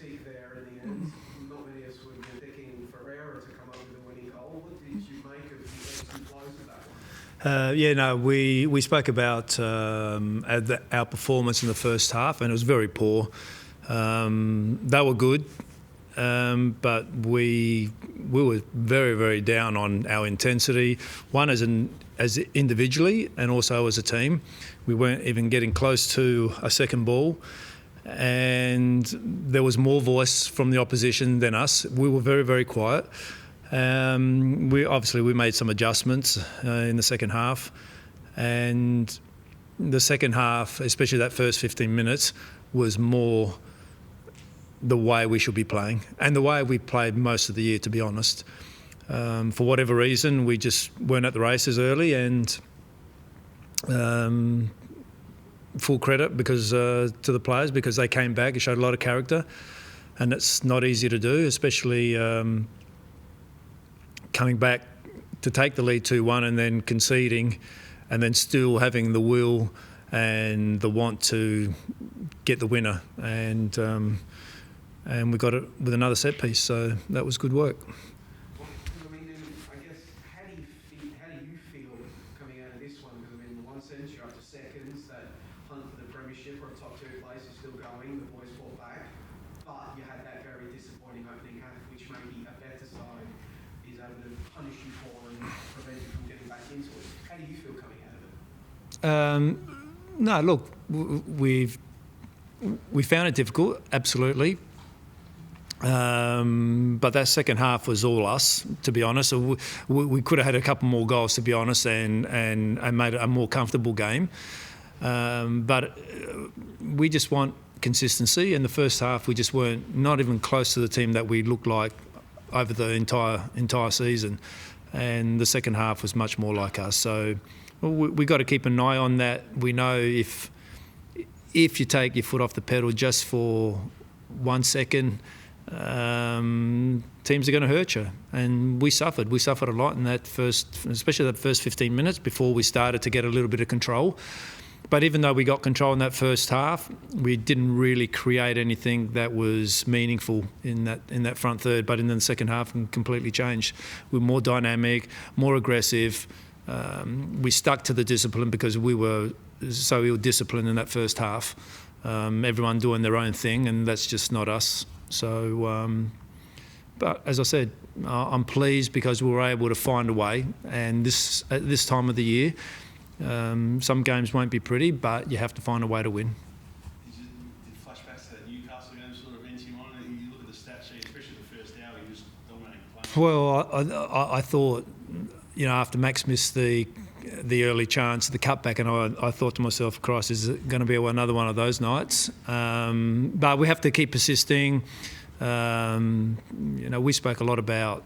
dramatic there in the end. Not many of us would be picking Ferreira to come up with a winning goal. What did you make of the ebbs and flows of that one? We spoke about our performance in the first half, and it was very poor. They were good, but we were very, very down on our intensity. One as individually, and also as a team. We weren't even getting close to a second ball, and there was more voice from the opposition than us. We were very, very quiet. We made some adjustments in the second half, and the second half, especially that first 15 minutes, was more the way we should be playing and the way we played most of the year, to be honest. For whatever reason, we just weren't at the races early, and full credit to the players, because they came back and showed a lot of character, and it's not easy to do, especially coming back to take the lead 2-1 and then conceding, and then still having the will and the want to get the winner, and we got it with another set piece, so that was good work. I mean, I guess, how do you feel coming out of this one? Because in one sense you're up to seconds, that hunt for the premiership or a top 2 place is still going, the boys fought back, but you had that very disappointing opening half, which maybe a better side is able to punish you for and prevent you from getting back into it. How do you feel coming out of it? No, look, we found it difficult, absolutely. But that second half was all us, to be honest. So we could have had a couple more goals, to be honest, and made it a more comfortable game. But we just want consistency. In the first half, we just weren't not even close to the team that we looked like over the entire season. And the second half was much more like us. So we got to keep an eye on that. We know if you take your foot off the pedal just for 1 second, teams are going to hurt you, and we suffered a lot in that especially that first 15 minutes before we started to get a little bit of control. But even though we got control in that first half, we didn't really create anything that was meaningful in that front third. But in the second half, it completely changed. We were more dynamic, more aggressive. We stuck to the discipline because we were so ill-disciplined in that first half. Everyone doing their own thing, and that's just not us. So, but as I said, I'm pleased because we were able to find a way. And at this time of the year, some games won't be pretty, but you have to find a way to win. Did flashbacks to that Newcastle game sort of enter you on? You look at the stat sheet, especially the first hour, you just dominating play. Well, I thought, after Max missed the early chance, the cutback, and I thought to myself, Christ, is it going to be another one of those nights? But we have to keep persisting. We spoke a lot about,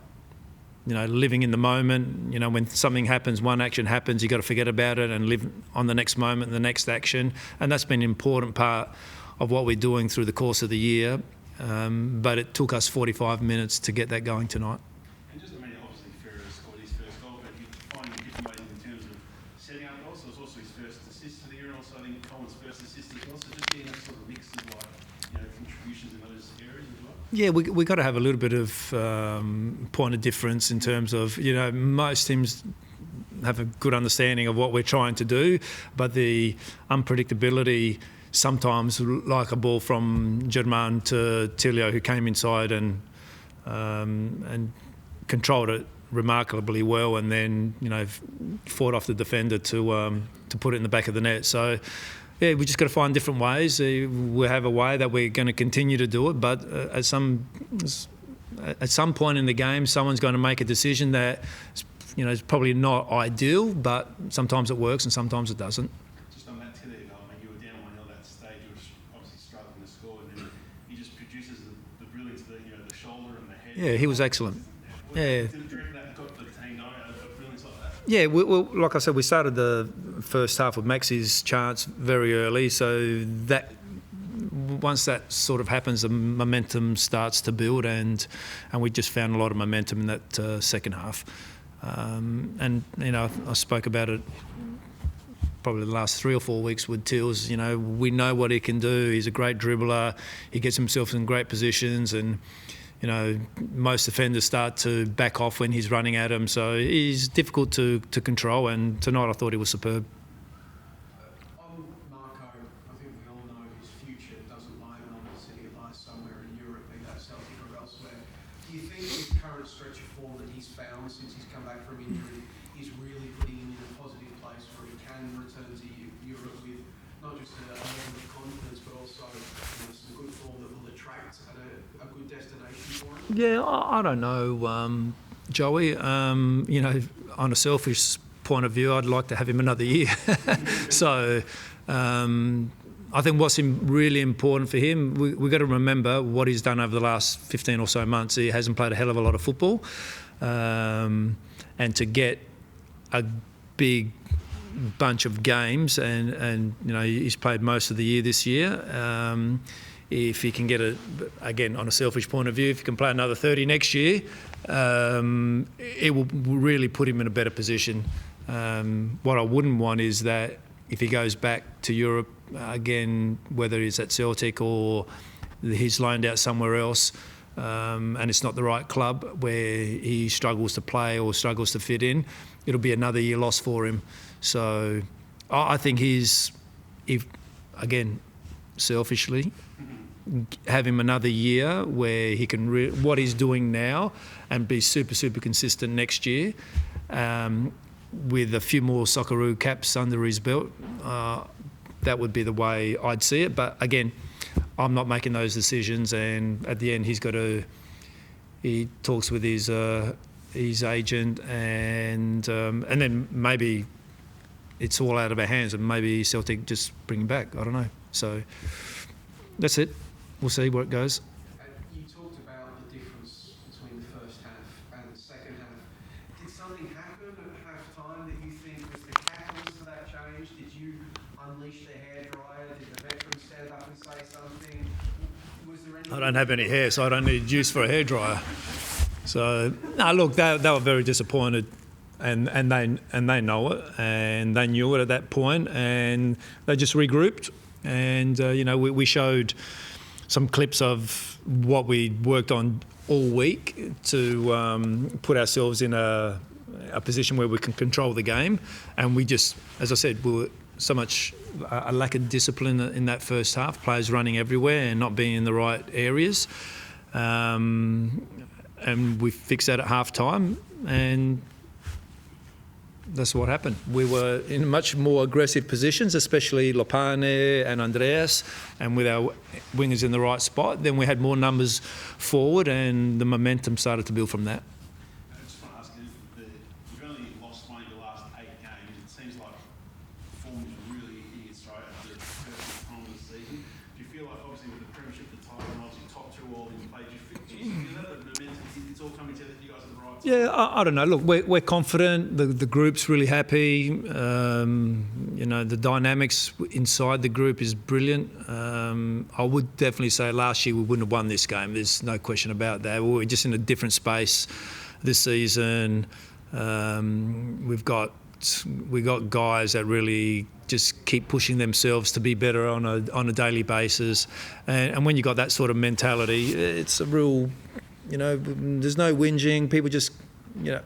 living in the moment. When something happens, one action happens, you've got to forget about it and live on the next moment, the next action. And that's been an important part of what we're doing through the course of the year. But it took us 45 minutes to get that going tonight. Obviously Ferreira scored his first goal, but you find different ways in terms of setting up goals. So it was also his first assist of the year, and also I think Colin's first assist as well. So just getting that sort of mix of contributions in those areas as well. Yeah, we got to have a little bit of point of difference in terms of, most teams have a good understanding of what we're trying to do, but the unpredictability sometimes, like a ball from Germain to Tilio, who came inside and controlled it remarkably well, and then fought off the defender to put it in the back of the net. So yeah, we just got to find different ways. We have a way that we're going to continue to do it, but at some point in the game, someone's going to make a decision that is probably not ideal, but sometimes it works and sometimes it doesn't. Just on that Tilio goal, you were down 1-0 at that stage. You were obviously struggling to score, and then he just produces the brilliance, the shoulder and the head. Yeah, he was excellent. Yeah. Did you reckon that got the team going, a brilliance like that? Yeah, well, like I said, we started the first half with Maxi's chance very early, so that once that sort of happens, the momentum starts to build, and we just found a lot of momentum in that second half. And I spoke about it probably the last 3 or 4 weeks with Tills. You know, we know what he can do. He's a great dribbler. He gets himself in great positions, and you know, most defenders start to back off when he's running at him. So he's difficult to control, and tonight I thought he was superb. On Marco, I think we all know his future doesn't lie in London City. It lies somewhere in Europe, be that Celtic or elsewhere. Do you think his current stretch of form that he's found since he's come back from injury is really putting him in a positive place where he can return to Europe with not just a level of confidence, but also some good form that will attract a good destination for him? Yeah, I don't know, Joey. You know, on a selfish point of view, I'd like to have him another year. So I think what's really important for him, we've got to remember what he's done over the last 15 or so months. He hasn't played a hell of a lot of football. And to get a big bunch of games, and you know, he's played most of the year this year. If he can get again, on a selfish point of view, if he can play another 30 next year, it will really put him in a better position. What I wouldn't want is that if he goes back to Europe again, whether he's at Celtic or he's loaned out somewhere else, and it's not the right club where he struggles to play or struggles to fit in, it'll be another year lost for him. So I think again, selfishly, have him another year where he can what he's doing now and be super consistent next year, with a few more Socceroo caps under his belt. That would be the way I'd see it. But again, I'm not making those decisions, and at the end he talks with his agent, and then maybe it's all out of our hands, and maybe Celtic just bring him back. I don't know. So that's it. We'll see where it goes. You talked about the difference between the first half and the second half. Did something happen at half-time that you think was the catalyst for that change? Did you unleash the hairdryer? Did the veteran stand up and say something? Was there any... I don't have any hair, so I don't need juice for a hairdryer. So, no, look, they were very disappointed, and they know it, and they knew it at that point, and they just regrouped. And you know, we showed some clips of what we worked on all week to put ourselves in a position where we can control the game. And we just, as I said, we were so much a lack of discipline in that first half, players running everywhere and not being in the right areas. And we fixed that at half time, and that's what happened. We were in much more aggressive positions, especially Lopane and Andreas, and with our wingers in the right spot. Then we had more numbers forward, and the momentum started to build from that. I just want to ask you, you've only lost one of your last 8 games. It seems like form is really hitting its stride at the perfect time of the season. Do you feel like, obviously, with the Premiership, the title, and obviously top 2 all in play, do you feel that the momentum, it's all coming together for you guys at the right time? Yeah, I don't know. Look, we're confident. The group's really happy. You know, the dynamics inside the group is brilliant. I would definitely say last year we wouldn't have won this game. There's no question about that. We're just in a different space this season. We've got guys that really just keep pushing themselves to be better on a daily basis. And when you got that sort of mentality, it's a real... You know, there's no whinging. People just, you know,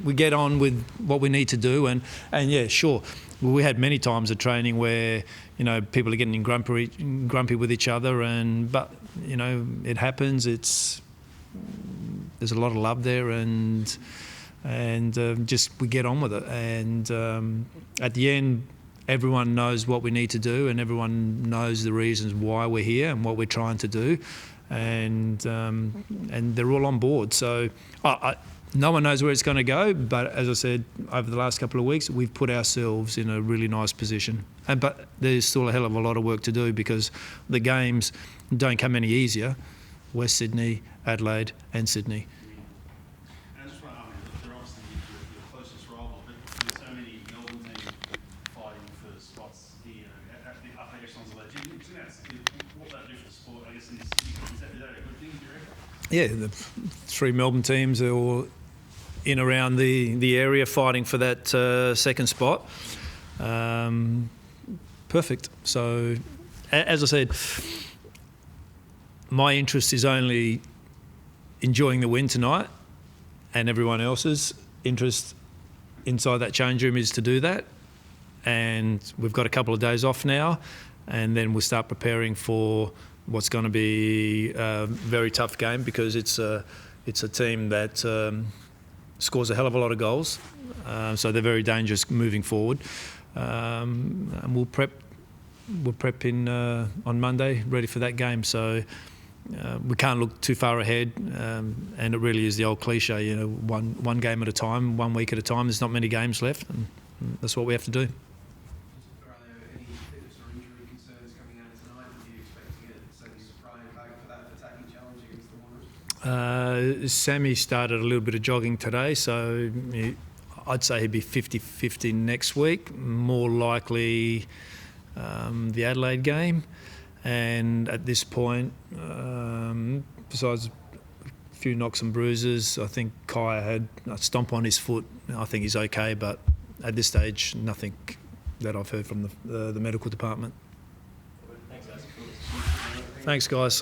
we get on with what we need to do. And yeah, sure, we had many times of training where, you know, people are getting grumpy with each other. But you know, it happens. There's a lot of love there, and just we get on with it. And at the end, everyone knows what we need to do, and everyone knows the reasons why we're here and what we're trying to do. And they're all on board. So no one knows where it's going to go, but as I said, over the last couple of weeks, we've put ourselves in a really nice position. But there's still a hell of a lot of work to do, because the games don't come any easier. West Sydney, Adelaide and Sydney. And I just want to, they're obviously your closest rivals, but there's so many Melbourne teams fighting for spots here at the upper echelons of that. Do you think what that do for the sport, I guess, is that a good thing, do you reckon? Yeah, the 3 Melbourne teams are all in around the area fighting for that second spot. perfect. So, as I said, my interest is only enjoying the win tonight, and everyone else's interest inside that change room is to do that. And we've got a couple of days off now, and then we'll start preparing for what's going to be a very tough game, because it's a team that scores a hell of a lot of goals, so they're very dangerous moving forward. And we'll prep in on Monday, ready for that game. So we can't look too far ahead, and it really is the old cliche, you know, one game at a time, 1 week at a time. There's not many games left, and that's what we have to do. Aurelio, any fitness or injury concerns coming out of tonight? Do you expect to get Sammy Soprano back for that attacking challenge against the Wanderers? Sammy started a little bit of jogging today, so I'd say he'd be 50-50 next week, more likely the Adelaide game. And at this point, besides a few knocks and bruises, I think Kaya had a stomp on his foot. I think he's okay, but at this stage, nothing that I've heard from the medical department. Thanks, guys. Thanks, guys.